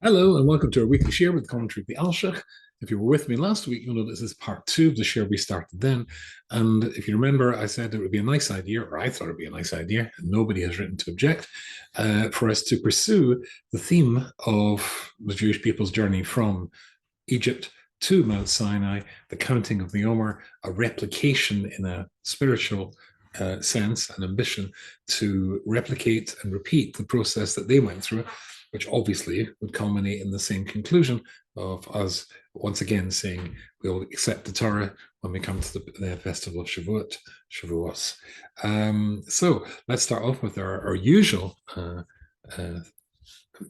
Hello and welcome to our weekly share with the commentary of the Alshach. If you were with me last week, you'll know this is part two of the share we started then. And if you remember, I said it would be a nice idea, or I thought it would be a nice idea, and nobody has written to object, for us to pursue the theme of the Jewish people's journey from Egypt to Mount Sinai, the counting of the Omer, a replication in a spiritual sense, an ambition to replicate and repeat the process that they went through, which obviously would culminate in the same conclusion of us once again saying we'll accept the Torah when we come to the festival of Shavuot. So let's start off with our usual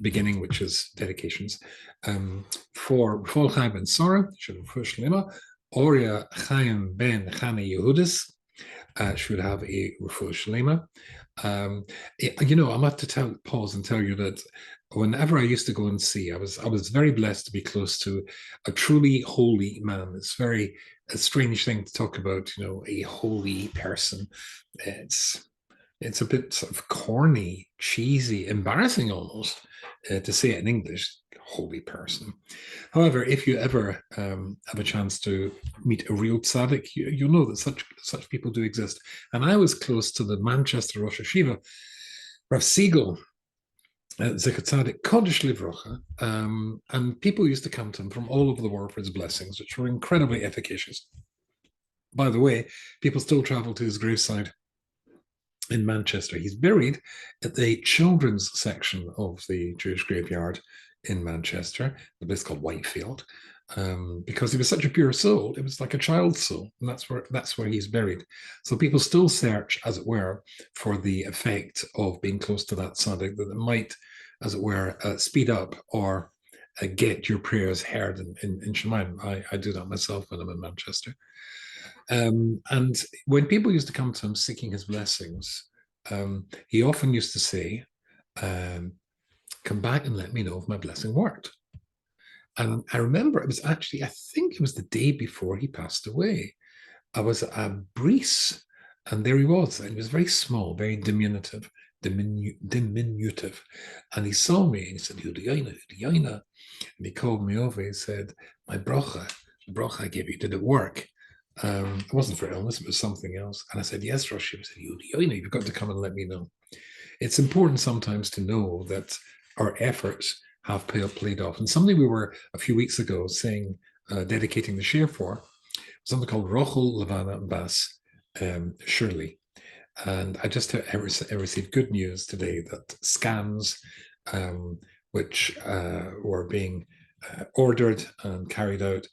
beginning, which is dedications. For Rafal Chaim ben Sora, Shavuot Shlema, Oria Chaim ben Chana Yehudis, should have a refuah shlema. I'm have to pause and tell you that whenever I used to go and see, I was very blessed to be close to a truly holy man. It's a strange thing to talk about, a holy person. It's a bit sort of corny, cheesy, embarrassing almost to say it in English, holy person. However, if you ever have a chance to meet a real tzaddik, you'll know that such people do exist. And I was close to the Manchester Rosh Hashiva, Rav Siegel, Zecher Tzaddik, Kodesh Livrocha, and people used to come to him from all over the world for his blessings, which were incredibly efficacious. By the way, people still travel to his graveside in Manchester. He's buried at the children's section of the Jewish graveyard in Manchester, the place called Whitefield, because he was such a pure soul. It was like a child's soul, and that's where he's buried. So people still search, as it were, for the effect of being close to that tzaddik that might, as it were, speed up or get your prayers heard in Shemaim. I do that myself when I'm in Manchester. And when people used to come to him seeking his blessings, he often used to say, come back and let me know if my blessing worked. And I remember I think it was the day before he passed away. I was at a Brice, and there he was, and he was very small, very diminutive. And he saw me and he said, Yudiyaina, Yudiyaina. And he called me over. He said, my bracha, the bracha I gave you, did it work? It wasn't for illness, it was something else. And I said, yes, Rosh. He said, you've got to come and let me know. It's important sometimes to know that our efforts have played off. And something we were a few weeks ago saying, dedicating the share for, something called Rochel Levana Bas Shirley. And I just received good news today that scans, which were being ordered and carried out,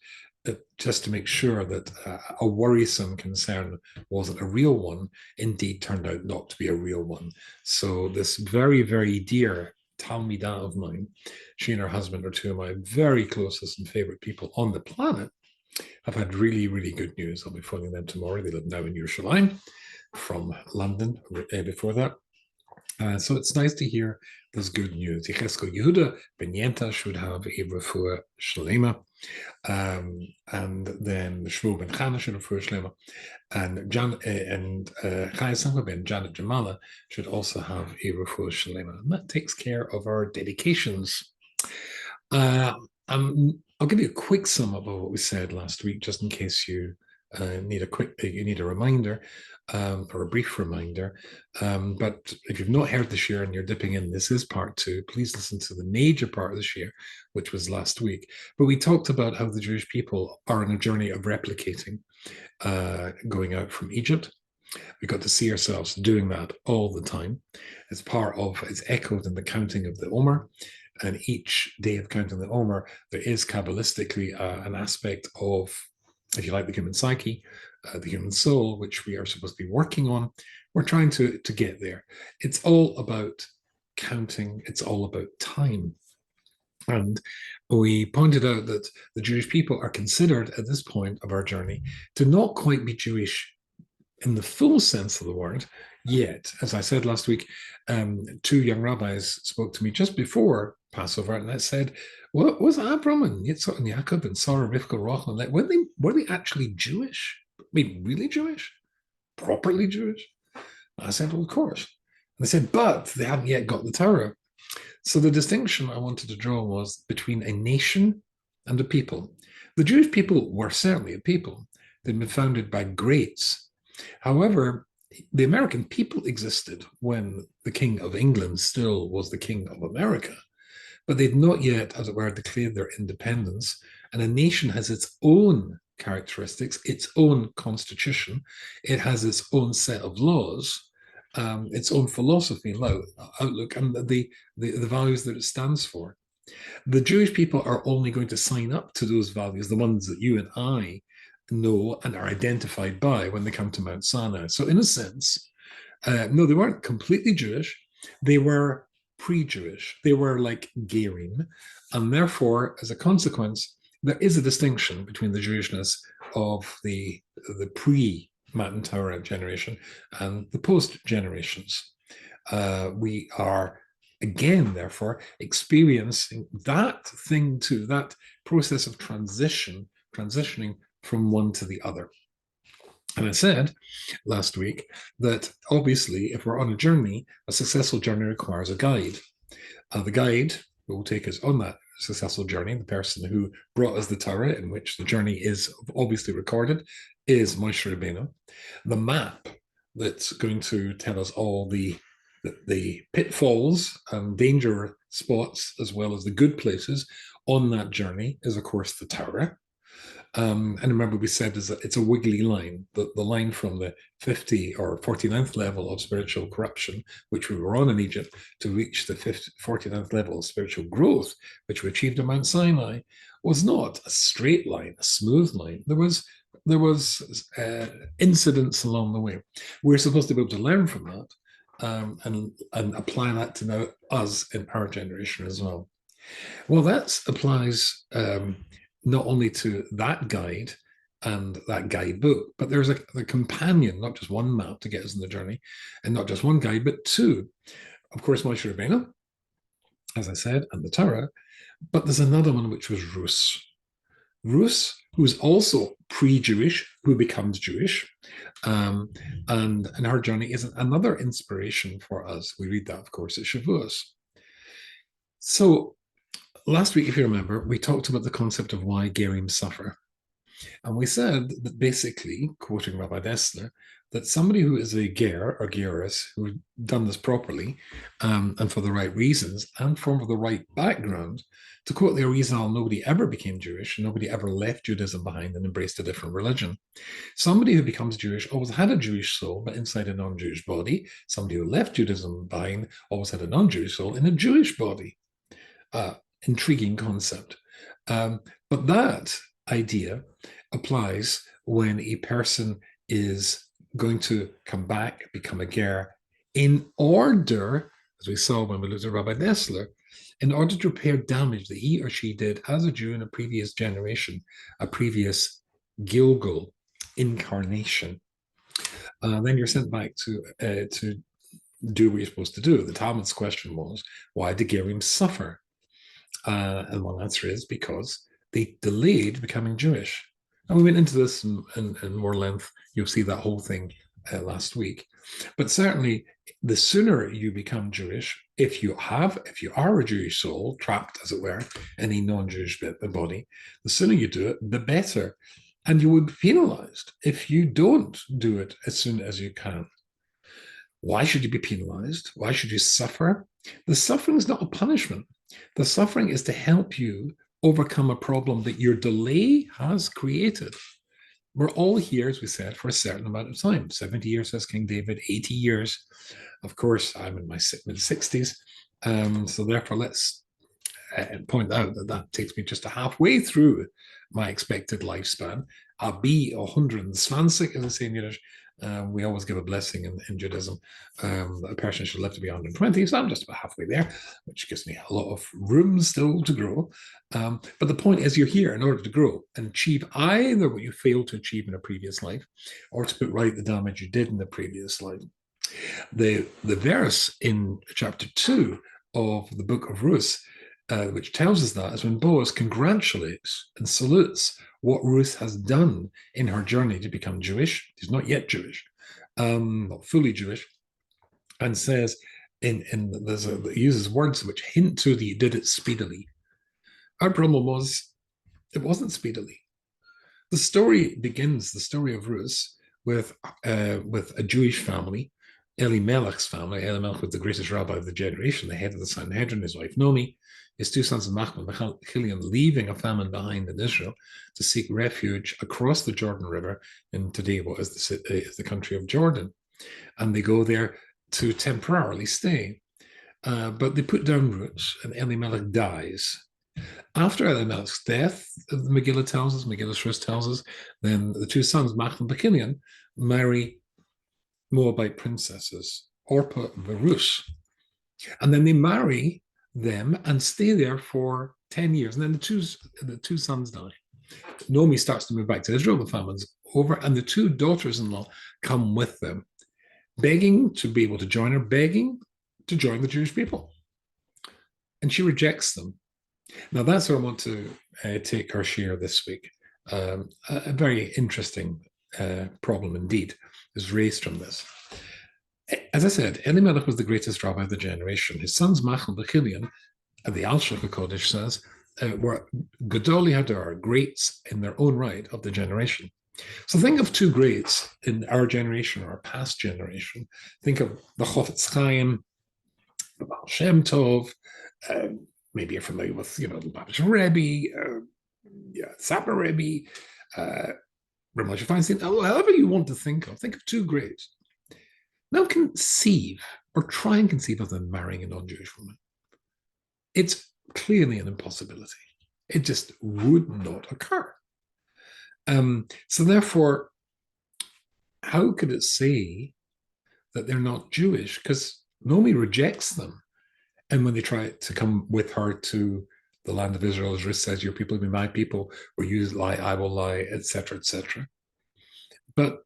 just to make sure that a worrisome concern wasn't a real one, indeed turned out not to be a real one. So this very, very dear Talmidah of mine, she and her husband are two of my very closest and favorite people on the planet, have had really, really good news. I'll be phoning them tomorrow. They live now in Yerushalayim from London before that. So it's nice to hear this good news. Yecheskel Yehuda ben Yenta should have a refuah shlema. And then the Shmuel ben Chana should have refuah shlema. And Chaya Simcha ben Janet Jamala should also have a refuah shlema. And that takes care of our dedications. I'll give you a quick sum up of what we said last week, just in case you need a reminder or a brief reminder. But if you've not heard the share and you're dipping in, this is part two. Please listen to the major part of the share, which was last week. But we talked about how the Jewish people are on a journey of replicating, going out from Egypt. We got to see ourselves doing that all the time. It's echoed in the counting of the Omer. And each day of counting the Omer, there is Kabbalistically an aspect of, if you like, the human psyche, the human soul, which we are supposed to be working on. We're trying to get there. It's all about counting. It's all about time. And we pointed out that the Jewish people are considered at this point of our journey to not quite be Jewish in the full sense of the word yet. As I said last week, two young rabbis spoke to me just before Passover, and I said, "What was Abram and Yitzhak and Yaakov and Sarah, Rivka, Rachel? Were they actually Jewish? I mean, really Jewish, properly Jewish?" I said, "Well, of course." And they said, "But they hadn't yet got the Torah." So the distinction I wanted to draw was between a nation and a people. The Jewish people were certainly a people. They'd been founded by greats. However, the American people existed when the King of England still was the King of America, but they'd not yet, as it were, declared their independence. And a nation has its own characteristics, its own constitution, it has its own set of laws, its own philosophy and outlook, and the values that it stands for. The Jewish people are only going to sign up to those values, the ones that you and I know and are identified by when they come to Mount Sinai. So, in a sense, no, they weren't completely Jewish. They were pre-Jewish. They were like Gerim, and therefore, as a consequence, there is a distinction between the Jewishness of the pre-Matan Torah generation and the post generations. We are again, therefore, experiencing that thing too, that process of transitioning from one to the other. And I said last week that obviously, if we're on a journey, a successful journey requires a guide. The guide who will take us on that successful journey, the person who brought us the Torah, in which the journey is obviously recorded, is Moshe Rabbeinu. The map that's going to tell us all the pitfalls and danger spots, as well as the good places on that journey, is of course the Torah. And remember, we said it's a wiggly line, the line from the 50 or 49th level of spiritual corruption, which we were on in Egypt, to reach the 49th level of spiritual growth, which we achieved at Mount Sinai, was not a straight line, a smooth line. There was incidents along the way. We're supposed to be able to learn from that, and apply that to now us in our generation as well. Well, that applies not only to that guide and that guidebook, but there's a companion, not just one map to get us on the journey, and not just one guide, but two. Of course, Moshe Rabbeinu, as I said, and the Torah, but there's another one which was Rus. Rus, who's also pre-Jewish, who becomes Jewish, and her journey is another inspiration for us. We read that, of course, at Shavuot. So last week, if you remember, we talked about the concept of why Gerim suffer. And we said that basically, quoting Rabbi Dessler, that somebody who is a ger or geras who had done this properly and for the right reasons and from the right background, to quote the Arizal, nobody ever became Jewish, nobody ever left Judaism behind and embraced a different religion. Somebody who becomes Jewish always had a Jewish soul, but inside a non-Jewish body. Somebody who left Judaism behind always had a non-Jewish soul in a Jewish body. Intriguing concept. But that idea applies when a person is going to come back, become a ger, in order, as we saw when we looked at Rabbi Dessler, in order to repair damage that he or she did as a Jew in a previous generation, a previous Gilgal incarnation. Then you're sent back to do what you're supposed to do. The Talmud's question was, why did Gerim suffer? And one answer is because they delayed becoming Jewish. And we went into this in more length. You'll see that whole thing last week. But certainly, the sooner you become Jewish, if you are a Jewish soul, trapped, as it were, in a non-Jewish body, the sooner you do it, the better. And you would be penalized if you don't do it as soon as you can. Why should you be penalized? Why should you suffer? The suffering is not a punishment. The suffering is to help you overcome a problem that your delay has created. We're all here, as we said, for a certain amount of time. 70 years, says King David, 80 years. Of course, I'm in my mid-60s. So therefore, let's point out that takes me just halfway through my expected lifespan. I'll be 120, as I say in Yiddish. We always give a blessing in Judaism. A person should live to be 120, so I'm just about halfway there, which gives me a lot of room still to grow. But the point is, you're here in order to grow and achieve either what you failed to achieve in a previous life, or to put right the damage you did in the previous life. The verse in chapter 2 of the book of Ruth, which tells us that, is when Boaz congratulates and salutes what Ruth has done in her journey to become Jewish. She's not yet Jewish, not fully Jewish, and says, it uses words which hint to that he did it speedily. Our problem was it wasn't speedily. The story of Ruth, with a Jewish family, Elimelech's family. Elimelech was the greatest rabbi of the generation, the head of the Sanhedrin, his wife Nomi, his two sons Machman and Chilion, leaving a famine behind in Israel to seek refuge across the Jordan River in today what is the country of Jordan. And they go there to temporarily stay. But they put down roots, and Elimelech dies. After Elimelech's death, the Megillah tells us, Megillah Shus tells us, then the two sons, Mach and Bechilion, marry Moabite princesses, Orpah and Varush. And then they marry them and stay there for 10 years. And then the two sons die. Naomi starts to move back to Israel, the famine's over, and the two daughters-in-law come with them, begging to be able to join her, begging to join the Jewish people. And she rejects them. Now, that's where I want to take our shiur this week. A very interesting problem indeed is raised from this. As I said, Elimelech was the greatest rabbi of the generation. His sons, Mach and Bechilion, the Al-Shach HaKodesh says, were Gedolei Hadar, greats in their own right of the generation. So think of two greats in our generation, or our past generation. Think of the Chofetz Chaim, the Baal Shem Tov, maybe you're familiar with, the Lubavitch Rebbe, Sapir Rebbe, Rav Moshe Feinstein, however you want to think of two greats. Now conceive, or try and conceive of them marrying a non-Jewish woman. It's clearly an impossibility. It just would not occur. So therefore, how could it say that they're not Jewish? Because Naomi rejects them. And when they try to come with her to the land of Israel, as Ruth says, your people will be my people, or you lie, I will lie, etc., etc. But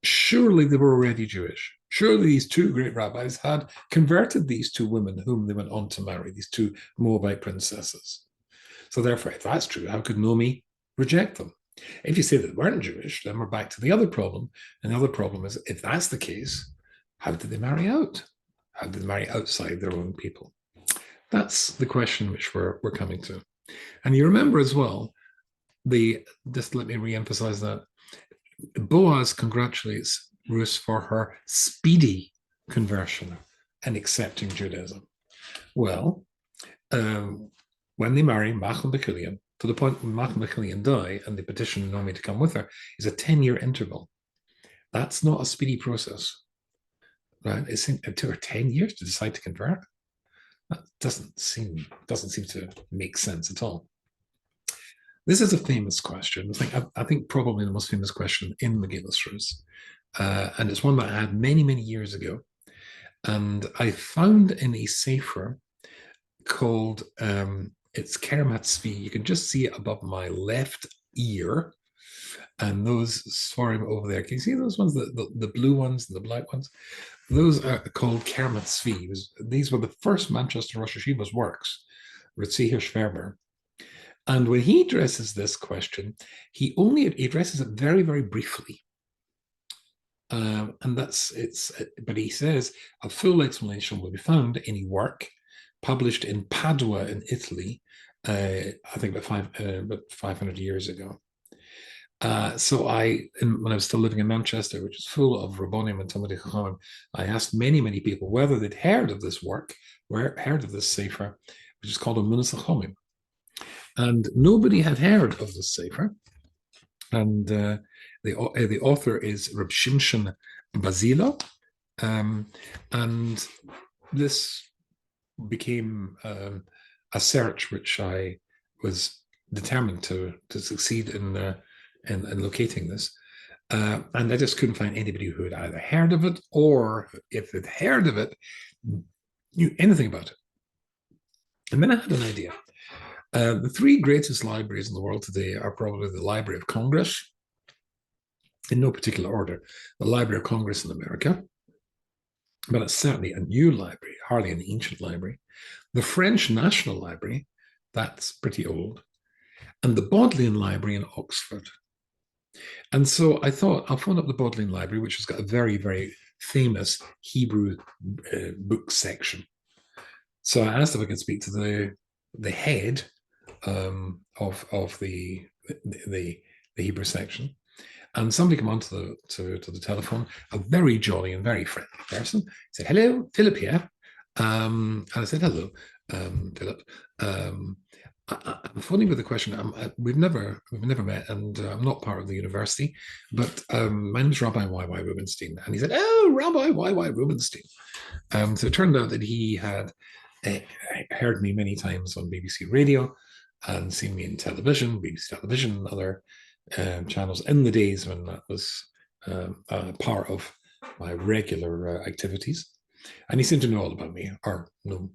surely they were already Jewish. Surely these two great rabbis had converted these two women whom they went on to marry, these two Moabite princesses. So therefore, if that's true, how could Naomi reject them? If you say that they weren't Jewish, then we're back to the other problem. And the other problem is, if that's the case, how did they marry out? How did they marry outside their own people? That's the question which we're coming to. And you remember as well, just let me re-emphasize that, Boaz congratulates Ruth for her speedy conversion and accepting Judaism. Well, when they marry Mach and Bechilion, to the point when Mach and Bechilion die and they petition Naomi to come with her, is a 10-year interval. That's not a speedy process, right? It took her 10 years to decide to convert. That doesn't seem to make sense at all. This is a famous question. I think probably the most famous question in Megillah Shus, and it's one that I had many, many years ago. And I found in a sefer called it's Kerem HaTzvi. You can just see it above my left ear, and those swarm over there. Can you see those ones, the blue ones and the black ones? Those are called Kerem HaTzvi. These were the first Manchester Rosh Yeshiva's works, Ritzi Hirschberger. And when he addresses this question, he addresses it very, very briefly. And that's it's. But he says a full explanation will be found in a work published in Padua in Italy, I think about 500 years ago. So when I was still living in Manchester, which is full of Rabbonim and Talmidei Chachamim, I asked many, many people whether they'd heard of this work, heard of this sefer, which is called Emunas Chachamim. And nobody had heard of this sefer. And the author is Reb Shimshon Bazila. And this became a search which I was determined to succeed in locating this. And I just couldn't find anybody who had either heard of it, or if they'd heard of it, knew anything about it. And then I had an idea. The three greatest libraries in the world today are probably the Library of Congress, in no particular order, the Library of Congress in America, but it's certainly a new library, hardly an ancient library, the French National Library, that's pretty old, and the Bodleian Library in Oxford. And so I thought, I'll phone up the Bodleian Library, which has got a very, very famous Hebrew book section. So I asked if I could speak to the head of the Hebrew section. And somebody came onto the telephone, a very jolly and very friendly person. He said, "Hello, Philip here." And I said, "Hello, Philip. I'm phoning with a question. We've never met, and I'm not part of the university, but my name is Rabbi Y.Y. Rubinstein." And he said, "Oh, Rabbi Y.Y. Rubinstein." So it turned out that he had heard me many times on BBC Radio and seen me in television, BBC Television, and other channels in the days when that was part of my regular activities. And he seemed to know all about me, or know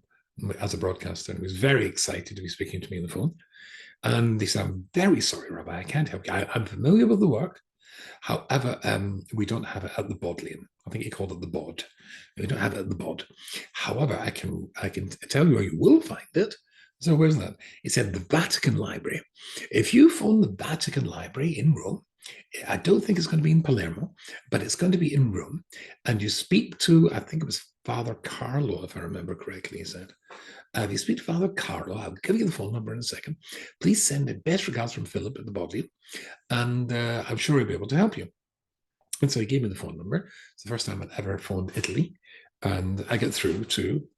as a broadcaster, and he was very excited to be speaking to me on the phone. And he said, "I'm very sorry, Rabbi, I can't help you. I'm familiar with the work. However, we don't have it at the Bodleian. I think he called it the Bod. We don't have it at the Bod. However, I can tell you where you will find it." So where's that? He said the Vatican Library. If you phone the Vatican Library in Rome, I don't think it's going to be in Palermo, but it's going to be in Rome, and you speak to, I think it was Father Carlo, if I remember correctly, he said. If you speak to Father Carlo, I'll give you the phone number in a second. Please send the best regards from Philip at the Bodleian, and I'm sure he'll be able to help you. And so he gave me the phone number. It's the first time I'd ever phoned Italy. And I get through to,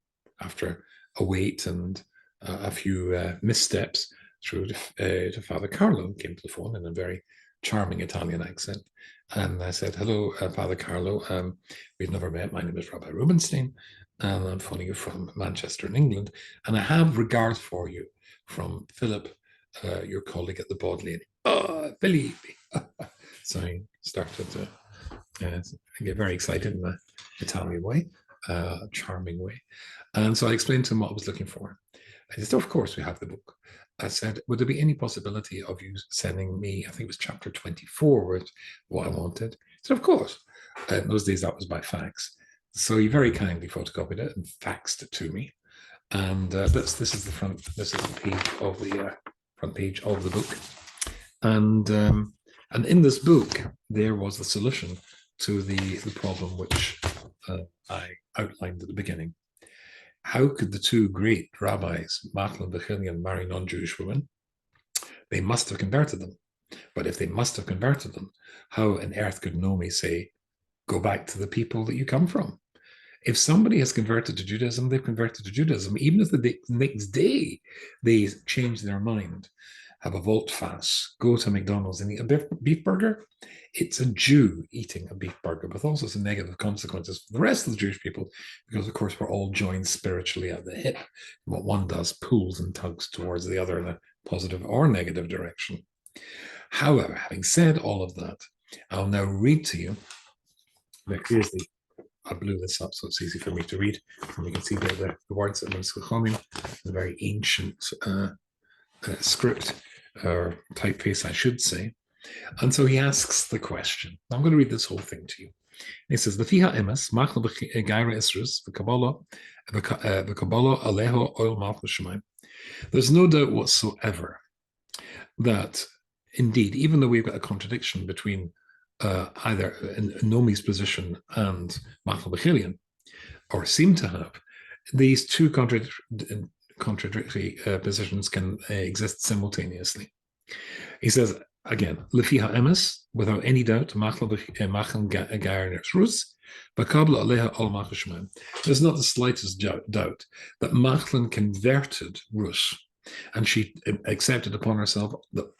after a wait and a few missteps, through to Father Carlo. Came to the phone in a very charming Italian accent. And I said, "Hello, Father Carlo. We've never met. My name is Rabbi Rubinstein, and I'm phoning you from Manchester in England. And I have regards for you from Philip, your colleague at the Bodleian." "Oh, Philip." So I started to get very excited in an Italian way, charming way. And so I explained to him what I was looking for. I said, "Of course, we have the book." I said, "Would there be any possibility of you sending me," I think it was chapter 24, was what I wanted. He said, "Of course." In those days, that was by fax. So he very kindly photocopied it and faxed it to me. And this is the front. This is the page of the front page of the book. And in this book, there was the solution to the problem which I outlined at the beginning. How could the two great rabbis, Machel and Bechilian, marry non-Jewish women? They must have converted them. But if they must have converted them, how on earth could Naomi say, "Go back to the people that you come from"? If somebody has converted to Judaism, they've converted to Judaism. Even if the next day they change their mind, have a volte face, go to McDonald's and eat a beef burger, it's a Jew eating a beef burger with all sorts of negative consequences for the rest of the Jewish people, because of course we're all joined spiritually at the hip. What one does pulls and tugs towards the other in a positive or negative direction. However, having said all of that, I'll now read to you. Here's I blew this up so it's easy for me to read. And you can see the words that Chachamim, the very ancient script, or typeface, I should say. And so he asks the question. I'm going to read this whole thing to you. He says, "Lefiha emes, machl b'gaira isrus, v'kabala aleho oil malchus shemayim." There's no doubt whatsoever that, indeed, even though we've got a contradiction between either Naomi's position and Machel Bechilian, or seem to have, these two contradictory positions can exist simultaneously. He says, again, "Lefiha emes," without any doubt, Machel Gair Rus, Bakabla Aleha Ol Machel Shemaim. There's not the slightest doubt that Machlin converted Rus, and she accepted upon herself the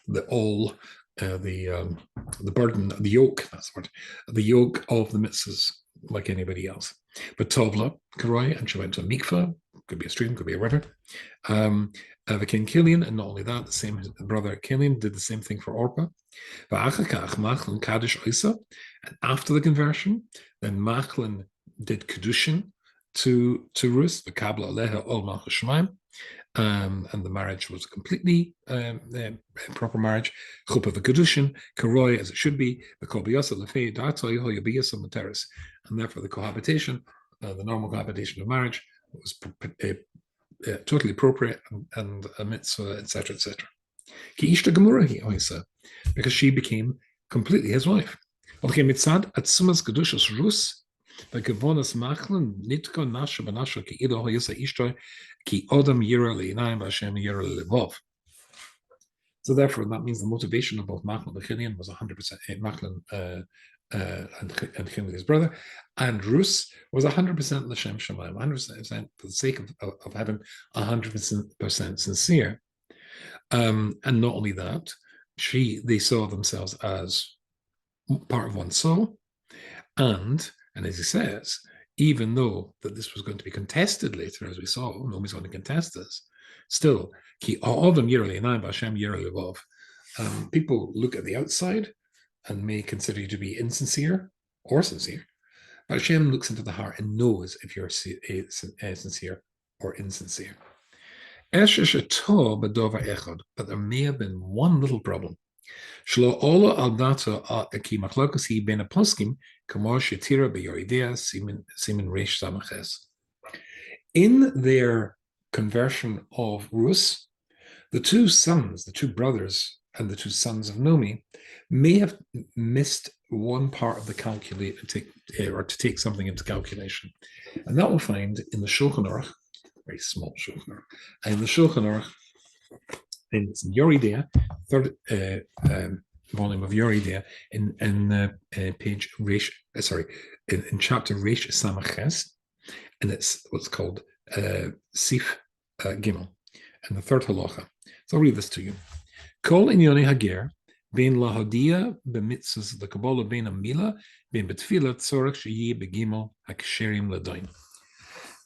burden, the yoke, that's what, the yoke of the mitzvahs, like anybody else. But Tovla, Karoi, and she went to a mikveh, could be a stream, could be a river. The king Kilian, and not only that, the same brother Kilian did the same thing for Orpah. And after the conversion, then Machlin did Kedushin to Rus, the Kabla Aleha Ol Malchus Shemaim. And the marriage was a completely proper marriage. Chuppah v'kedushin, karoi as it should be, the kolbiyasa lefei dartoi hoyabiyasa materis, and therefore the cohabitation, the normal cohabitation of marriage, was totally appropriate and a mitzvah, etc., etc. Ki ishta gemurahi oisa, because she became completely his wife. Okay, mitzad atzumas kedushas rus, וכבונס מחלן נתקו נשו בנשו כאילו היסה אישתו כי אודם ירא לעיניים והשם ירא ללבוב. So therefore, that means the motivation of both Machlin and Chilion was 100%, Machlin and Chilion with his brother, and Rus was 100% L'Shem Shemayim, 100% for the sake of having 100% sincere. And not only that, they saw themselves as part of one soul, and as he says, even though that this was going to be contested later, as we saw, nobody's going to contest this, still, people look at the outside and may consider you to be insincere or sincere, but Hashem looks into the heart and knows if you're sincere or insincere. But there may have been one little problem. In their conversion of Rus, the two sons, the two brothers, and the two sons of Nomi may have missed one part of the calculate or to take something into calculation. And that we'll find in the Shulchan Aruch, very small Shulchan Aruch, and in the Shulchan Aruch, in Yoridea, third volume of Yoridea, in page Reish, in chapter Reish Samaches, and it's what's called Sif Gimel, and the third halacha. So I'll read this to you. Kol inyoni hager ben lahodia b'mitzvahs the kabbalah ben amila ben betfila tzorach sheyi begimel haksherim ladain.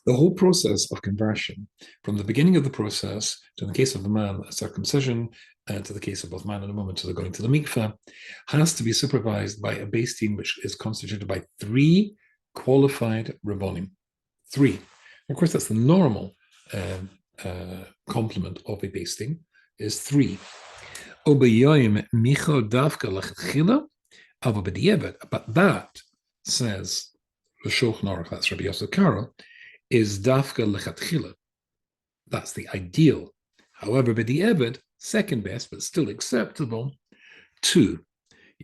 The whole process of conversion, from the beginning of the process, to in the case of the man, a circumcision, and to the case of both man and woman, to the going to the mikveh, has to be supervised by a base team which is constituted by 3 qualified rabbonim. 3. Of course, that's the normal complement of a base team, is 3. But that, says the Shulchan Aruch, that's Rabbi Yosef Karo, is dafka lechatchila. That's the ideal. However, b'di'evet, second best, but still acceptable, 2.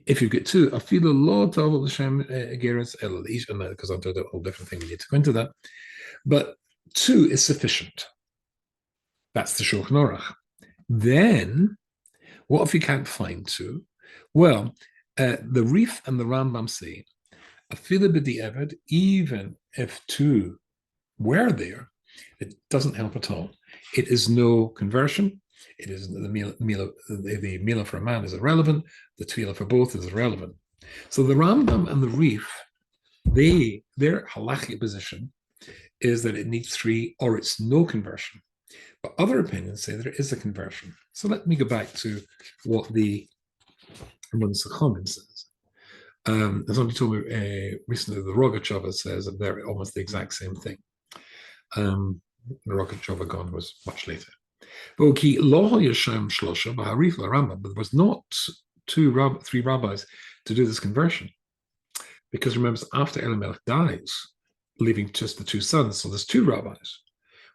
If you get 2, afilu lo tov l'shem geras el ish, because I'll do a whole different thing, we need to go into that. But 2 is sufficient. That's the Shulchan Aruch. Then, what if you can't find 2? Well, the Rif and the Rambam say, afilu b'di'evet, even if 2 were there, it doesn't help at all. It is no conversion. It is the Mila for a man is irrelevant. The Tefillah for both is irrelevant. So the Rambam and the Rif, their halachic position is that it needs 3 or it's no conversion. But other opinions say there is a conversion. So let me go back to what the Ramon Sachamim says. As somebody told me recently, the Rogatchover says that they're almost the exact same thing. The Rogatchover gone was much later. But there was not 3 rabbis to do this conversion. Because remember, after Elimelech dies, leaving just the 2 sons, so there's 2 rabbis,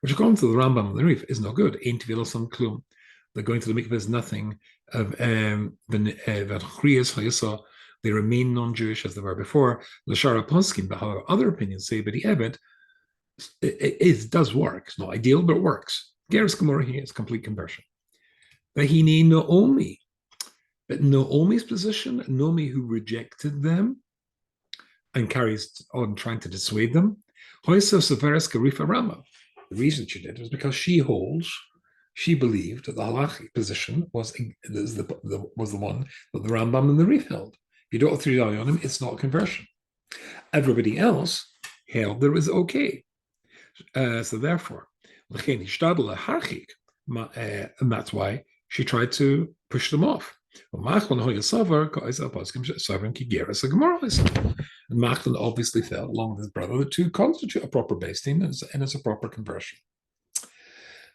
which according to the Rambam and the Rif is no good. They're going to the mikveh is nothing. They remain non-Jewish as they were before. But however, other opinions say, but the Ebed, it does work. It's not ideal, but it works. Geras Gemara here is complete conversion. But he need Naomi. But Naomi's position, Naomi who rejected them and carries on trying to dissuade them, the reason she did was because she believed that the halachic position was the one that the Rambam and the Rif held. If you don't have 3 on him, it's not a conversion. Everybody else held there was okay. So therefore, and that's why she tried to push them off. And Machlin obviously felt, along with his brother, that 2 constitute a proper base team and it's a proper conversion.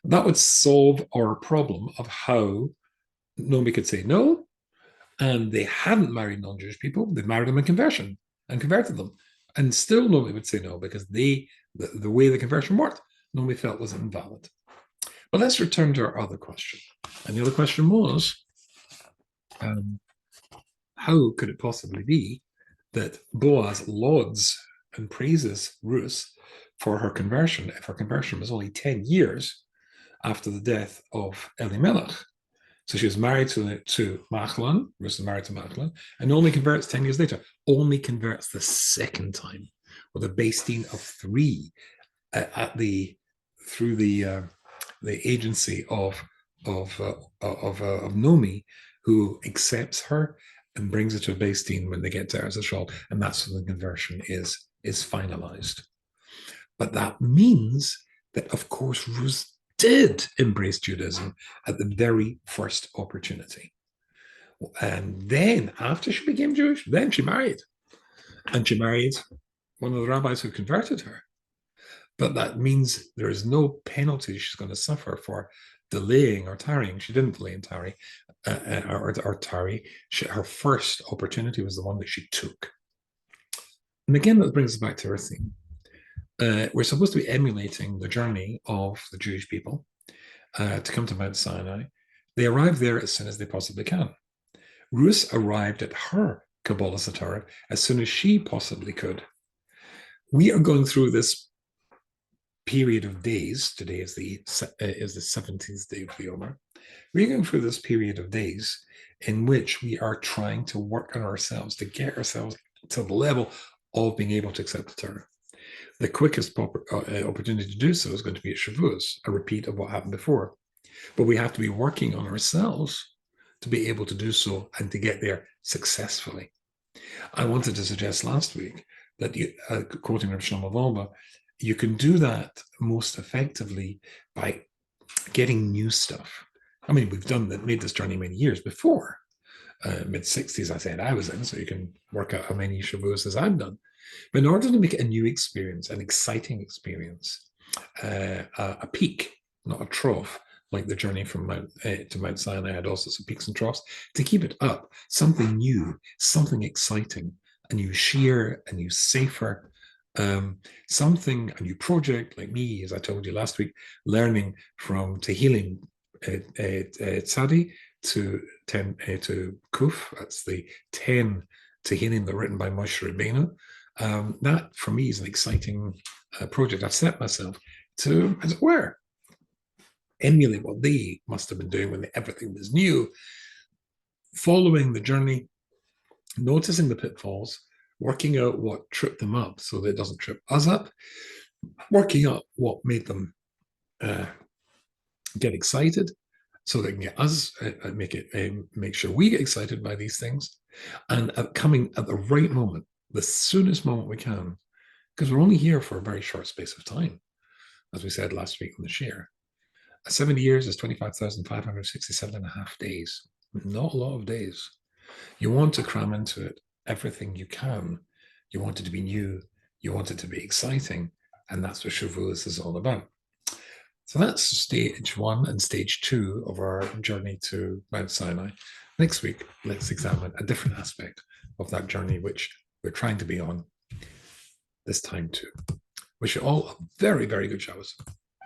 That would solve our problem of how Naomi could say no, and they hadn't married non-Jewish people, they married them in conversion and converted them. And still Naomi would say no, because the way the conversion worked, Naomi felt was invalid. But let's return to our other question. And the other question was, how could it possibly be that Boaz lauds and praises Ruth for her conversion. If her conversion was only 10 years after the death of Elimelech. So she was married to Machlon, Ruth was married to Machlon, and only converts 10 years later, only converts the second time with a base din of 3 through the agency of Nomi, who accepts her and brings her to a base din when they get to Eretz Yisrael, and that's when the conversion is finalized. But that means that, of course, Ruth did embrace Judaism at the very first opportunity. And then, after she became Jewish, then she married. And she married one of the rabbis who converted her. But that means there is no penalty she's going to suffer for delaying or tarrying. She didn't delay and tarry, or tarry. Her first opportunity was the one that she took. And again, that brings us back to our theme. We're supposed to be emulating the journey of the Jewish people to come to Mount Sinai. They arrive there as soon as they possibly can. Ruth arrived at her Kabbalah Satorah as soon as she possibly could. We are going through this period of days. Today is the 17th day of the Omer. We're going through this period of days in which we are trying to work on ourselves to get ourselves to the level of being able to accept the Torah. The quickest opportunity to do so is going to be at Shavuot, a repeat of what happened before. But we have to be working on ourselves to be able to do so and to get there successfully. I wanted to suggest last week that, quoting Rav Shlomo Wolbe, you can do that most effectively by getting new stuff. I mean, we've made this journey many years before. Mid-60s, I said I was in, so you can work out how many Shavuos as I've done. But in order to make it a new experience, an exciting experience, a peak, not a trough, like the journey from to Mount Sinai had all sorts of peaks and troughs, to keep it up, something new, something exciting, a new shiur, a new sefer, a new project, like me, as I told you last week, learning from Tehillim Tzadi to Kuf. That's the 10 Tehillim that are written by Moshe Rabbeinu. That, for me, is an exciting project. I've set myself to, as it were, emulate what they must have been doing when everything was new, following the journey, noticing the pitfalls, working out what tripped them up so that it doesn't trip us up, working out what made them get excited so they can get us, make sure we get excited by these things, and coming at the right moment, the soonest moment we can, because we're only here for a very short space of time, as we said last week on the Shiur. 70 years is 25,567 and a half days. Not a lot of days. You want to cram into it everything you can. You want it to be new. You want it to be exciting. And that's what Shavuot is all about. So that's stage 1 and stage 2 of our journey to Mount Sinai. Next week, let's examine a different aspect of that journey, which we're trying to be on this time too. Wish you all a very, very good Shavuot.